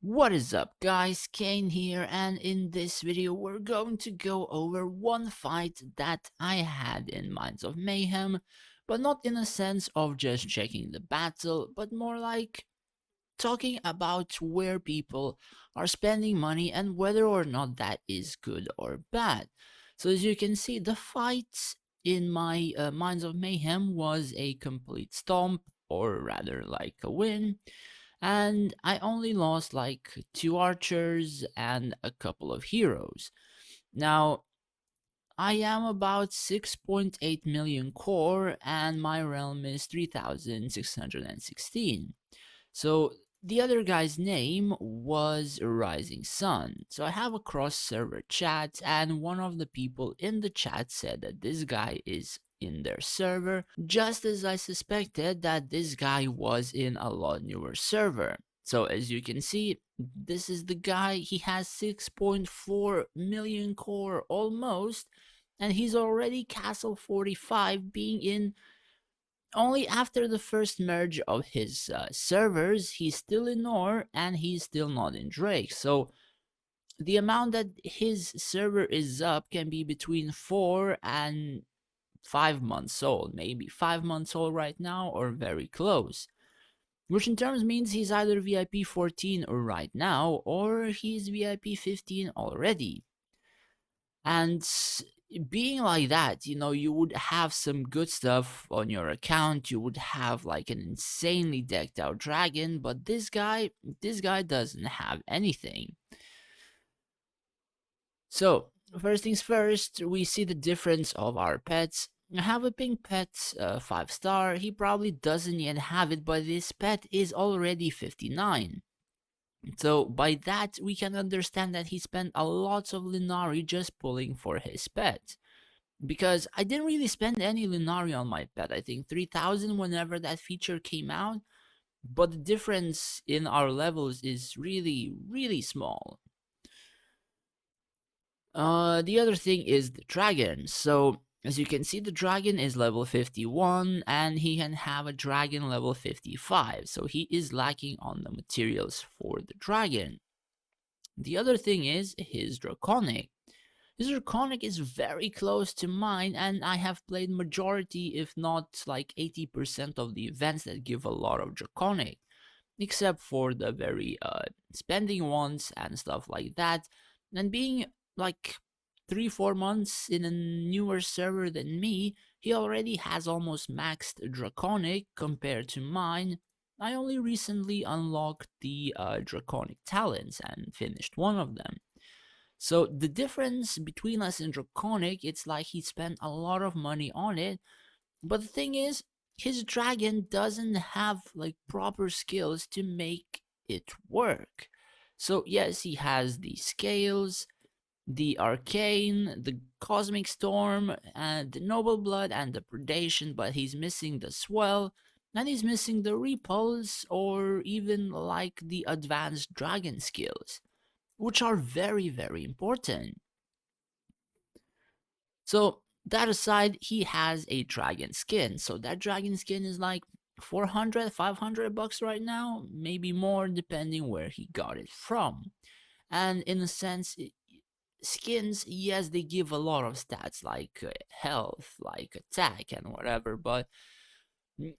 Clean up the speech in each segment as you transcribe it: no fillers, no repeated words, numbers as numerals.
What is up guys, Kane here, and in this video we're going to go over one fight that I had in Minds of Mayhem, but not in a sense of just checking the battle, but more like talking about where people are spending money and whether or not that is good or bad. So as you can see, the fight in my Minds of Mayhem was a complete stomp, or rather like a win, and I only lost like 2 archers and a couple of heroes. Now, I am about 6.8 million core and my realm is 3616. So the other guy's name was Rising Sun. So I have a cross server chat, and one of the people in the chat said that this guy is in their server, just as I suspected that this guy was in a lot newer server. So as you can see, this is the guy. He has 6.4 million core almost, and he's already Castle 45, being in only after the first merge of his servers. He's still in Nor and he's still not in Drake. So the amount that his server is up can be between 4 and 5 months old, maybe 5 months old right now or very close. Which in terms means he's either VIP 14 right now or he's VIP 15 already. And being like that, you would have some good stuff on your account. You would have like an insanely decked out dragon, but this guy doesn't have anything. So first things first, we see the difference of our pets. I have a pink pet, 5-star. He probably doesn't yet have it, but this pet is already 59. So by that we can understand that he spent a lot of Linari just pulling for his pet. Because I didn't really spend any Lunari on my pet. I think 3000 whenever that feature came out, but the difference in our levels is really, really small. The other thing is the dragon. So as you can see, the dragon is level 51 and he can have a dragon level 55. So he is lacking on the materials for the dragon. The other thing is his draconic. His Draconic is very close to mine, and I have played majority, if not like 80% of the events that give a lot of Draconic, except for the very spending ones and stuff like that. And being like 3-4 months in a newer server than me, he already has almost maxed Draconic compared to mine. I only recently unlocked the Draconic talents and finished one of them. So the difference between us and Draconic, it's like he spent a lot of money on it, but the thing is, his dragon doesn't have like proper skills to make it work. So yes, he has the scales, the arcane, the cosmic storm, and the noble blood and the predation, but he's missing the swell, and he's missing the repulse, or even like the advanced dragon skills, which are very, very important. So that aside, he has a dragon skin. So that dragon skin is like 400, 500 bucks right now, maybe more depending where he got it from. And in a sense, skins, yes, they give a lot of stats like health, like attack and whatever, but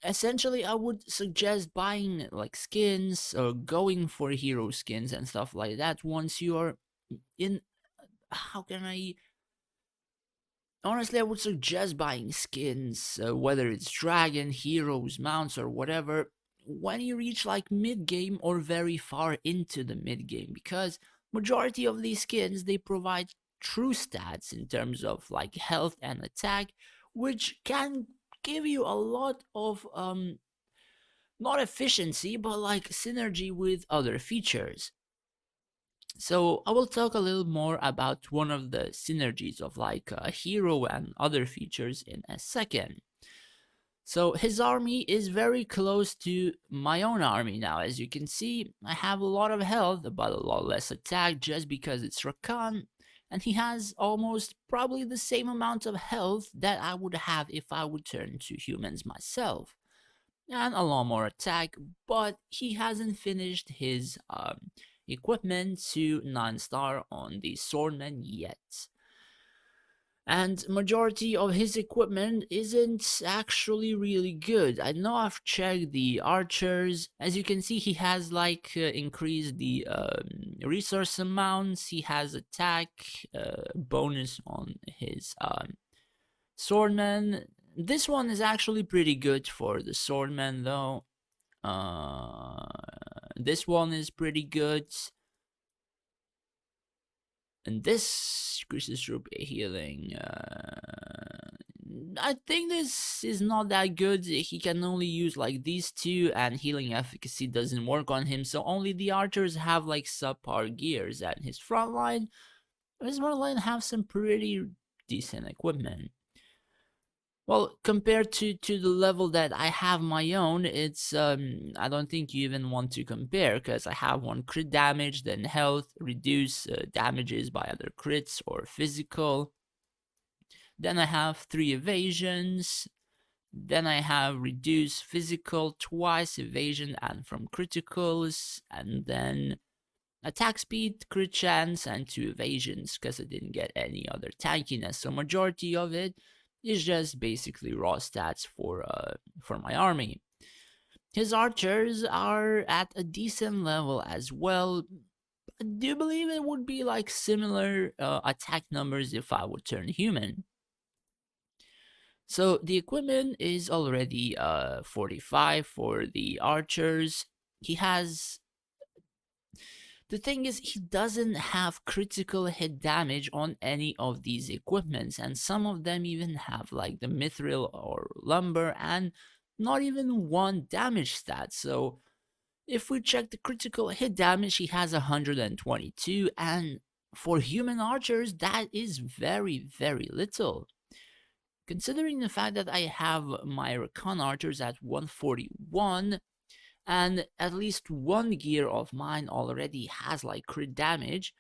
essentially I would suggest buying like skins or going for hero skins and stuff like that once you are in, how can I, honestly, I would suggest buying skins, whether it's dragon, heroes, mounts, or whatever, when you reach like mid game or very far into the mid game, because majority of these skins, they provide true stats in terms of like health and attack, which can give you a lot of not efficiency, but like synergy with other features. So I will talk a little more about one of the synergies of like a hero and other features in a second. So his army is very close to my own army now. As you can see, I have a lot of health, but a lot less attack just because it's Rakan, and he has almost probably the same amount of health that I would have if I would turn to humans myself. And a lot more attack, but he hasn't finished his equipment to 9-star on the swordman yet. And majority of his equipment isn't actually really good. I know I've checked the archers. As you can see, he has like increased the resource amounts. He has attack bonus on his swordman. This one is actually pretty good for the swordman though. This one is pretty good. And this increases troop healing. I think this is not that good. He can only use like these two, and healing efficacy doesn't work on him. So only the archers have like subpar gears, and his front line have some pretty decent equipment. Well, compared to the level that I have my own, it's I don't think you even want to compare, because I have one crit damage, then health, reduce damages by other crits or physical. Then I have 3 evasions. Then I have reduce physical, twice evasion and from criticals, and then attack speed, crit chance, and 2 evasions, because I didn't get any other tankiness. So majority of it is just basically raw stats for my army. His archers are at a decent level as well. I do believe it would be like similar attack numbers if I would turn human. So the equipment is already 45 for the archers. He has... The thing is, he doesn't have critical hit damage on any of these equipments, and some of them even have like the mithril or lumber and not even 1 damage stat. So if we check the critical hit damage, he has 122, and for human archers, that is very, very little. Considering the fact that I have my recon archers at 141, and at least 1 gear of mine already has like crit damage,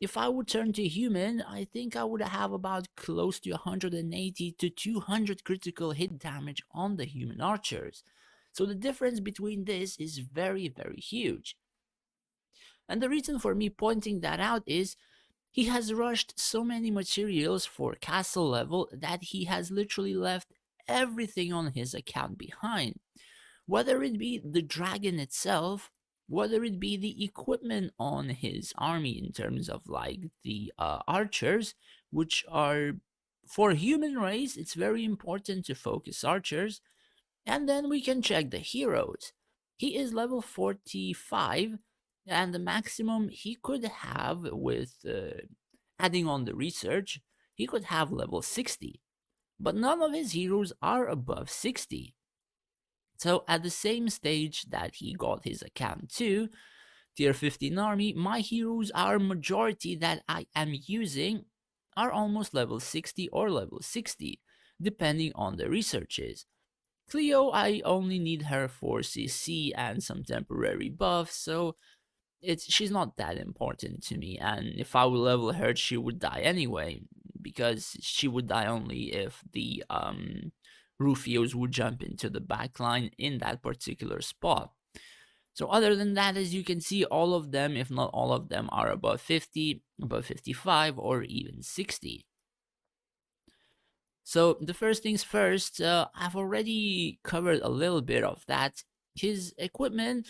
if I would turn to human, I think I would have about close to 180 to 200 critical hit damage on the human archers. So the difference between this is very, very huge. And the reason for me pointing that out is he has rushed so many materials for castle level that he has literally left everything on his account behind. Whether it be the dragon itself, whether it be the equipment on his army in terms of like the archers, which are for human race, it's very important to focus archers. And then we can check the heroes. He is level 45, and the maximum he could have with adding on the research, he could have level 60. But none of his heroes are above 60. So at the same stage that he got his account to, tier 15 army, my heroes are majority that I am using are almost level 60 or level 60, depending on the researches. Cleo, I only need her for CC and some temporary buffs, so she's not that important to me, and if I would level her, she would die anyway, because she would die only if the Rufios would jump into the backline in that particular spot. So other than that, as you can see, all of them, if not all of them, are above 50, above 55, or even 60. So the first things first, I've already covered a little bit of that. His equipment,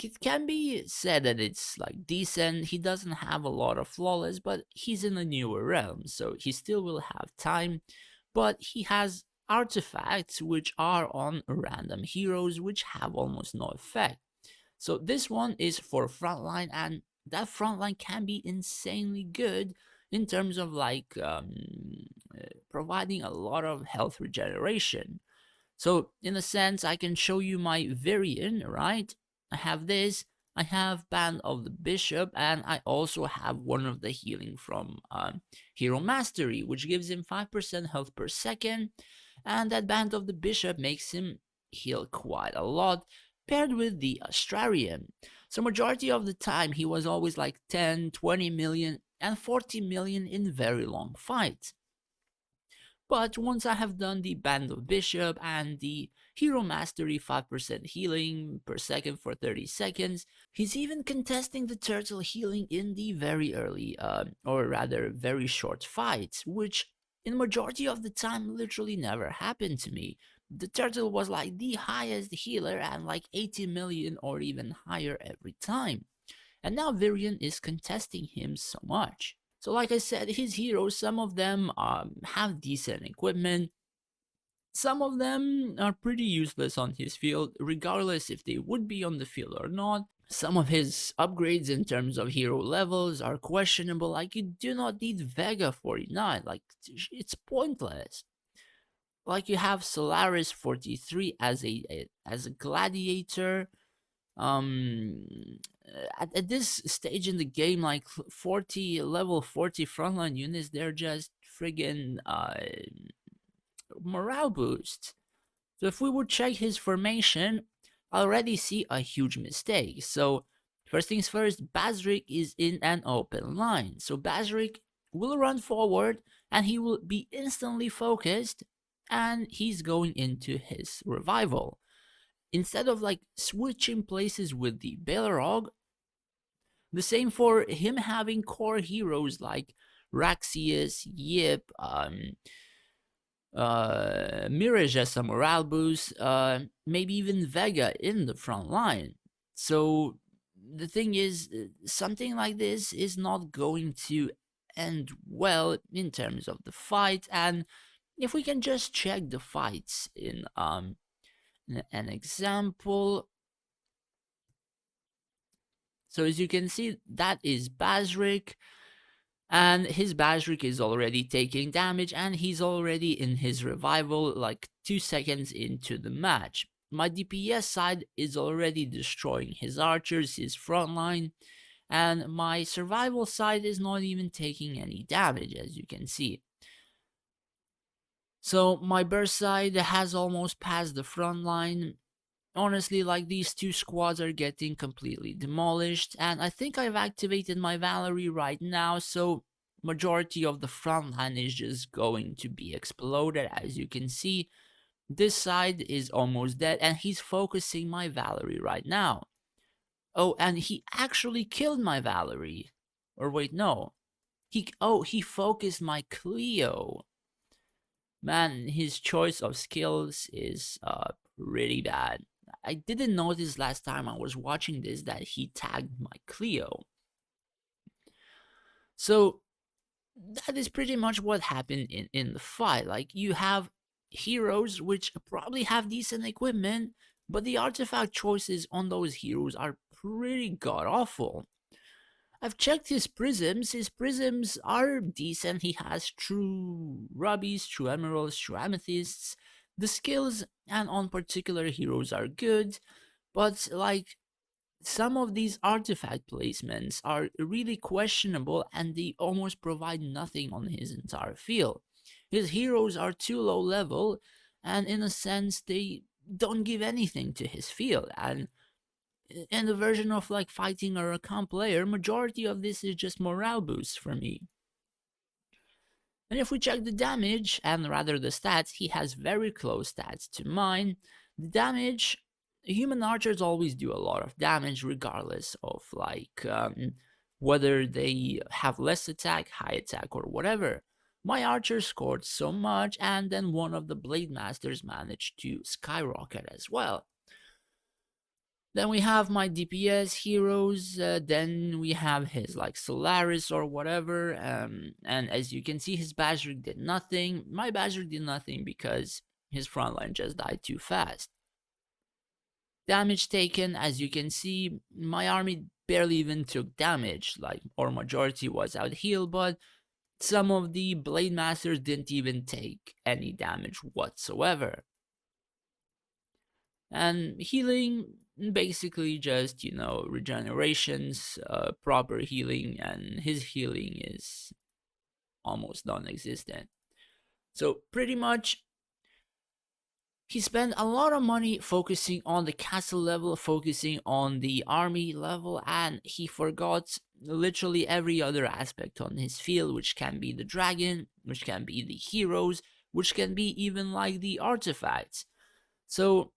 it can be said that it's like decent. He doesn't have a lot of flawless, but he's in a newer realm, so he still will have time. But he has artifacts which are on random heroes which have almost no effect. So this one is for frontline, and that frontline can be insanely good in terms of like providing a lot of health regeneration. So in a sense, I can show you my variant, right? I have this, I have Band of the Bishop, and I also have one of the healing from Hero Mastery, which gives him 5% health per second, and that Band of the Bishop makes him heal quite a lot, paired with the Astrarian. So majority of the time, he was always like 10, 20 million, and 40 million in very long fights. But once I have done the Band of Bishop and the Hero Mastery 5% healing per second for 30 seconds. He's even contesting the turtle healing in the very early, or rather very short fights, which in majority of the time literally never happened to me. The turtle was like the highest healer and like 80 million or even higher every time. And now Virion is contesting him so much. So like I said, his heroes, some of them have decent equipment, some of them are pretty useless on his field, regardless if they would be on the field or not. Some of his upgrades in terms of hero levels are questionable, like you do not need Vega 49, like it's pointless. Like you have Solaris 43 as a gladiator. Um at this stage in the game, like 40 level 40 frontline units, they're just friggin' morale boost. So if we would check his formation, I already see a huge mistake. So first things first, Bazrik is in an open line. So Bazrik will run forward and he will be instantly focused and he's going into his revival. Instead of like switching places with the Balrog, the same for him having core heroes like Raxius, Yip, Mirage as a morale boost, maybe even Vega in the front line. So the thing is, something like this is not going to end well in terms of the fight. And if we can just check the fights in an example. So as you can see, that is Bazrik. And his Bazrik is already taking damage and he's already in his revival like 2 seconds into the match. My DPS side is already destroying his archers, his front line, and my survival side is not even taking any damage, as you can see. So my burst side has almost passed the front line. Honestly, like these two squads are getting completely demolished, and I think I've activated my Valerie right now, so majority of the front line is just going to be exploded. As you can see, this side is almost dead, and he's focusing my Valerie right now. Oh, and he actually killed my Valerie. Or wait, no. He focused my Cleo. Man, his choice of skills is pretty bad. I didn't notice last time I was watching this that he tagged my Cleo. So that is pretty much what happened in the fight. Like you have heroes which probably have decent equipment, but the artifact choices on those heroes are pretty god awful. I've checked his prisms. His prisms are decent. He has true rubies, true emeralds, true amethysts. The skills and on particular heroes are good, but like some of these artifact placements are really questionable and they almost provide nothing on his entire field. His heroes are too low level and in a sense they don't give anything to his field, and in the version of like fighting a account player, majority of this is just morale boost for me. And if we check the damage, and rather the stats, he has very close stats to mine. The damage, human archers always do a lot of damage regardless of like whether they have less attack, high attack, or whatever. My archer scored so much, and then one of the blade masters managed to skyrocket as well. Then we have my DPS heroes, then we have his like Solaris or whatever, and as you can see his Bazrik did nothing. My Bazrik did nothing because his frontline just died too fast. Damage taken, as you can see, my army barely even took damage, like, or majority was out healed, but some of the Blade Masters didn't even take any damage whatsoever. And healing, basically just, regenerations, proper healing, and his healing is almost non-existent. So pretty much he spent a lot of money focusing on the castle level, focusing on the army level, and he forgot literally every other aspect on his field, which can be the dragon, which can be the heroes, which can be even like the artifacts. So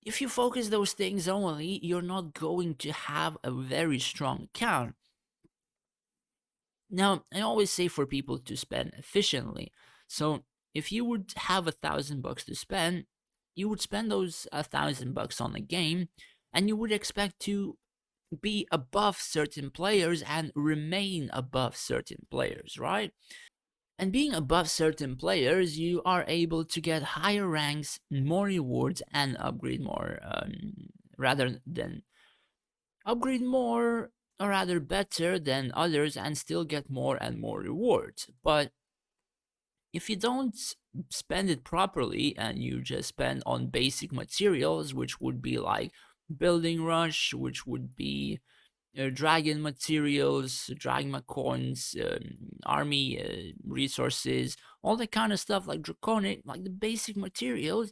if you focus those things only, you're not going to have a very strong account. Now, I always say for people to spend efficiently. So if you would have $1,000 to spend, you would spend those $1,000 on a game, and you would expect to be above certain players and remain above certain players, right? And being above certain players, you are able to get higher ranks, more rewards, and upgrade more, rather than upgrade more, or rather better than others, and still get more and more rewards. But if you don't spend it properly and you just spend on basic materials, which would be like building rush, which would be dragon materials, dragon coins, army resources, all that kind of stuff like draconic, like the basic materials.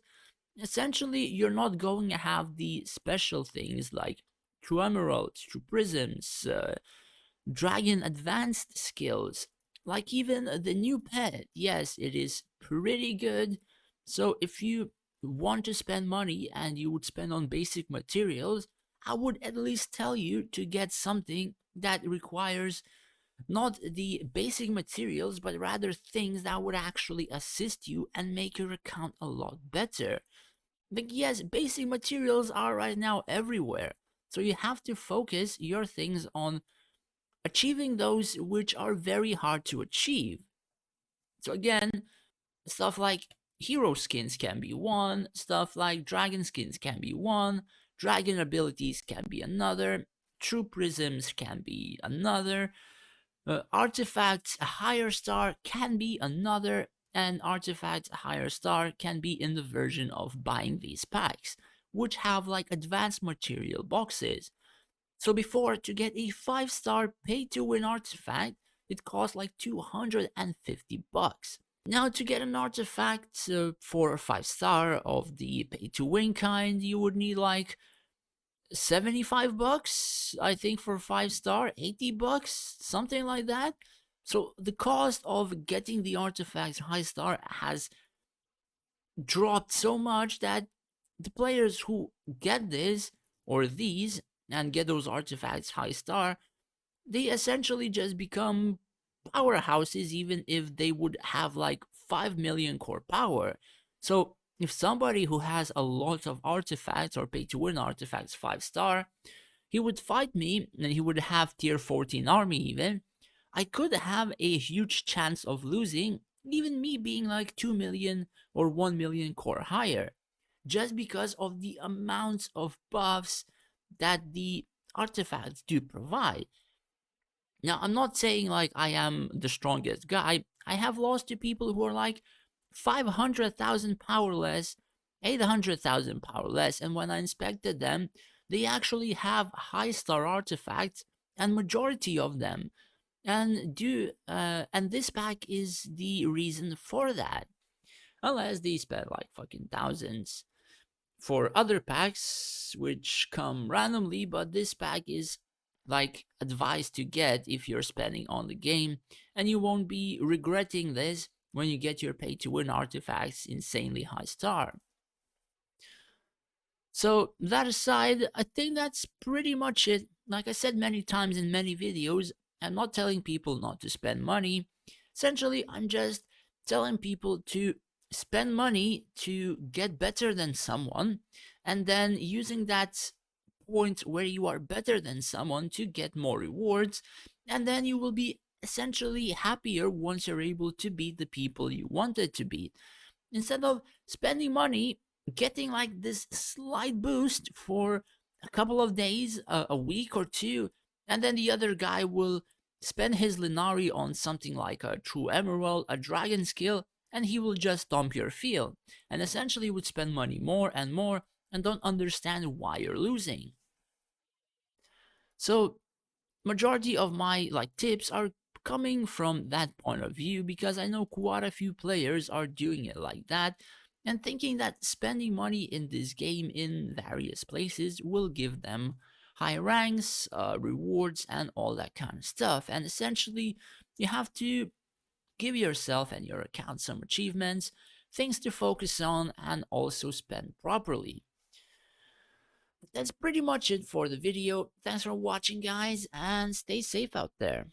Essentially, you're not going to have the special things like true emeralds, true prisms, dragon advanced skills, like even the new pet. Yes, it is pretty good. So if you want to spend money and you would spend on basic materials, I would at least tell you to get something that requires not the basic materials, but rather things that would actually assist you and make your account a lot better. Like, yes, basic materials are right now everywhere. So you have to focus your things on achieving those which are very hard to achieve. So again, stuff like hero skins can be one, stuff like dragon skins can be one, dragon abilities can be another, true prisms can be another, artifacts a higher star can be another, and artifacts a higher star can be in the version of buying these packs, which have like advanced material boxes. So before, to get a 5-star pay to win artifact, it cost like $250. Now to get an artifact for a 5-star of the pay to win kind, you would need like $75, I think, for 5-star, $80, something like that. So the cost of getting the artifacts high star has dropped so much that the players who get this or these and get those artifacts high star, they essentially just become powerhouses even if they would have like 5 million core power. So if somebody who has a lot of artifacts or pay to win artifacts 5-star, he would fight me and he would have tier 14 army even, I could have a huge chance of losing, even me being like 2 million or 1 million core higher, just because of the amounts of buffs that the artifacts do provide. Now, I'm not saying like I am the strongest guy. I have lost to people who are like 500,000 power less, 800,000 power less, and when I inspected them, they actually have high star artifacts, and majority of them. And this pack is the reason for that. Unless they spend like fucking thousands for other packs which come randomly, but this pack is like advised to get if you're spending on the game, and you won't be regretting this when you get your pay to win artifacts insanely high star. So that aside, I think that's pretty much it. Like I said many times in many videos, I'm not telling people not to spend money. Essentially, I'm just telling people to spend money to get better than someone, and then using that point where you are better than someone to get more rewards, and then you will be essentially happier once you're able to beat the people you wanted to beat, instead of spending money getting like this slight boost for a couple of days, a week or two, and then the other guy will spend his Linari on something like a true emerald, a dragon skill, and he will just dump your field, and essentially would spend money more and more and don't understand why you're losing. So majority of my like tips are coming from that point of view, because I know quite a few players are doing it like that and thinking that spending money in this game in various places will give them high ranks, rewards, and all that kind of stuff. And essentially, you have to give yourself and your account some achievements, things to focus on, and also spend properly. That's pretty much it for the video. Thanks for watching, guys, and stay safe out there.